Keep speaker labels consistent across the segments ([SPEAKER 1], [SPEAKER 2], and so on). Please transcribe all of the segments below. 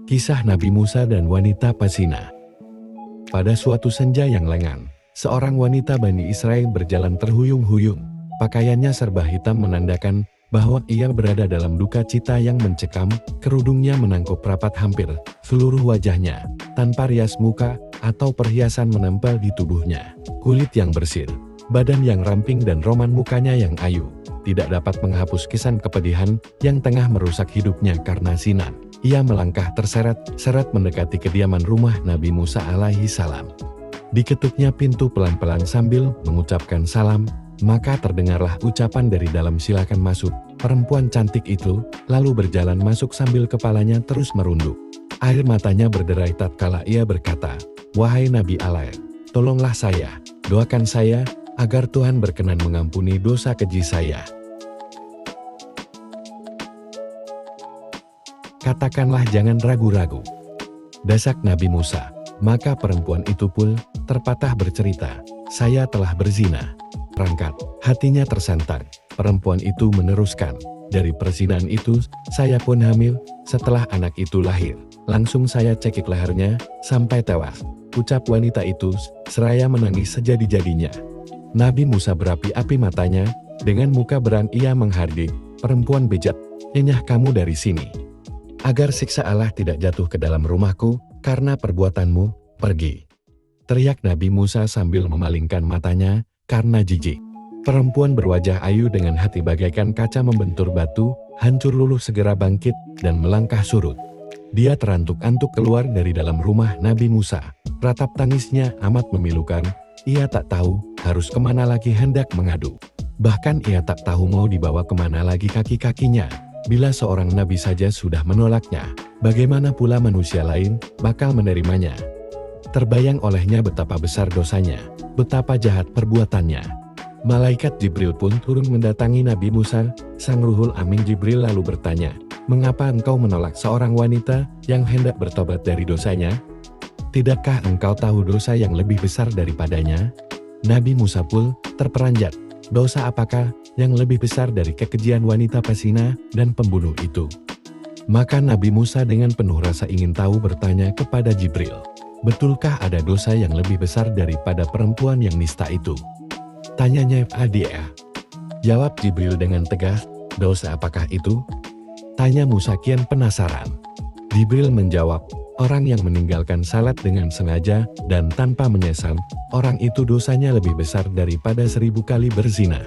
[SPEAKER 1] Kisah Nabi Musa dan wanita Pasina. Pada suatu senja yang lengang, seorang wanita Bani Israel berjalan terhuyung-huyung. Pakaiannya serba hitam menandakan bahwa ia berada dalam duka cita yang mencekam. Kerudungnya menangkup rapat hampir seluruh wajahnya, tanpa rias muka atau perhiasan menempel di tubuhnya. Kulit yang bersih, badan yang ramping dan roman mukanya yang ayu, tidak dapat menghapus kesan kepedihan yang tengah merusak hidupnya karena zina. Ia melangkah terseret-seret mendekati kediaman rumah Nabi Musa alaihi salam. Diketuknya pintu pelan-pelan sambil mengucapkan salam, maka terdengarlah ucapan dari dalam, "Silakan masuk." Perempuan cantik itu lalu berjalan masuk sambil kepalanya terus merunduk. Air matanya berderai tatkala ia berkata, "Wahai Nabi Allah, tolonglah saya, doakan saya agar Tuhan berkenan mengampuni dosa keji saya. Katakanlah, jangan ragu-ragu." Desak Nabi Musa. Maka perempuan itu pun terpatah bercerita, "Saya telah berzina." Rangkat, hatinya tersantar. Perempuan itu meneruskan, "Dari perzinahan itu, saya pun hamil. Setelah anak itu lahir, langsung saya cekik lehernya sampai tewas." Ucap wanita itu seraya menangis sejadi-jadinya. Nabi Musa berapi-api matanya, dengan muka berang ia menghardik, "Perempuan bejat, enyah kamu dari sini. Agar siksa Allah tidak jatuh ke dalam rumahku, karena perbuatanmu, pergi." Teriak Nabi Musa sambil memalingkan matanya, karena jijik. Perempuan berwajah ayu dengan hati bagaikan kaca membentur batu, hancur luluh segera bangkit, dan melangkah surut. Dia terantuk-antuk keluar dari dalam rumah Nabi Musa. Ratap tangisnya amat memilukan, ia tak tahu harus kemana lagi hendak mengadu. Bahkan ia tak tahu mau dibawa kemana lagi kaki-kakinya. Bila seorang nabi saja sudah menolaknya, bagaimana pula manusia lain bakal menerimanya? Terbayang olehnya betapa besar dosanya, betapa jahat perbuatannya. Malaikat Jibril pun turun mendatangi Nabi Musa. Sang Ruhul Amin Jibril lalu bertanya, "Mengapa engkau menolak seorang wanita yang hendak bertobat dari dosanya? Tidakkah engkau tahu dosa yang lebih besar daripadanya?" Nabi Musa pun terperanjat. Dosa apakah yang lebih besar dari kekejian wanita Pasina dan pembunuh itu? Maka Nabi Musa dengan penuh rasa ingin tahu bertanya kepada Jibril, "Betulkah ada dosa yang lebih besar daripada perempuan yang nista itu?" Tanyanya dia. Jawab Jibril dengan tegas, "Dosa apakah itu?" Tanya Musa kian penasaran. Jibril menjawab, "Orang yang meninggalkan salat dengan sengaja dan tanpa menyesal, orang itu dosanya lebih besar daripada 1000 kali berzina."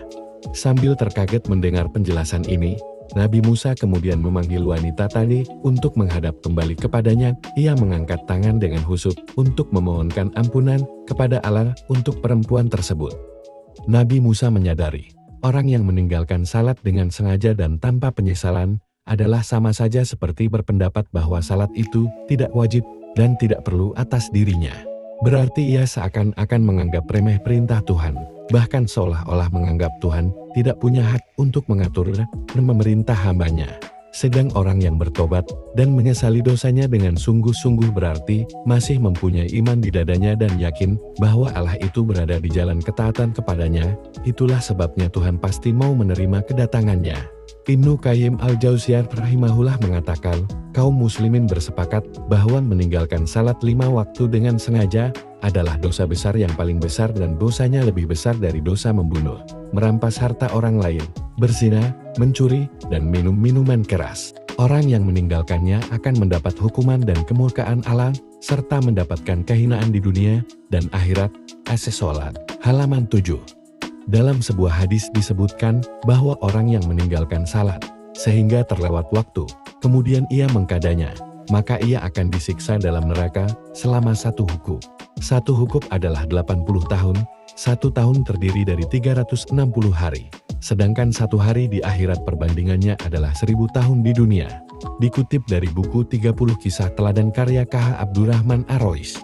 [SPEAKER 1] Sambil terkaget mendengar penjelasan ini, Nabi Musa kemudian memanggil wanita tadi untuk menghadap kembali kepadanya. Ia mengangkat tangan dengan khusyuk untuk memohonkan ampunan kepada Allah untuk perempuan tersebut. Nabi Musa menyadari, orang yang meninggalkan salat dengan sengaja dan tanpa penyesalan adalah sama saja seperti berpendapat bahwa salat itu tidak wajib dan tidak perlu atas dirinya. Berarti ia seakan-akan menganggap remeh perintah Tuhan, bahkan seolah-olah menganggap Tuhan tidak punya hak untuk mengatur dan memerintah hambanya. Sedang orang yang bertobat dan menyesali dosanya dengan sungguh-sungguh berarti masih mempunyai iman di dadanya dan yakin bahwa Allah itu berada di jalan ketaatan kepadanya. Itulah sebabnya Tuhan pasti mau menerima kedatangannya. Ibnu Qayyim al-Jauziyah rahimahullah mengatakan, kaum muslimin bersepakat bahwa meninggalkan salat 5 waktu dengan sengaja adalah dosa besar yang paling besar dan dosanya lebih besar dari dosa membunuh, merampas harta orang lain, berzina, mencuri, dan minum minuman keras. Orang yang meninggalkannya akan mendapat hukuman dan kemurkaan Allah, serta mendapatkan kehinaan di dunia dan akhirat. As-Salat, halaman 7. Dalam sebuah hadis disebutkan bahwa orang yang meninggalkan salat, sehingga terlewat waktu, kemudian ia mengkadanya, maka ia akan disiksa dalam neraka selama 1 hukum. 1 hukum adalah 80 tahun, 1 tahun terdiri dari 360 hari, sedangkan 1 hari di akhirat perbandingannya adalah 1000 tahun di dunia. Dikutip dari buku 30 Kisah Teladan karya K.H. Abdurrahman Ar-Rois.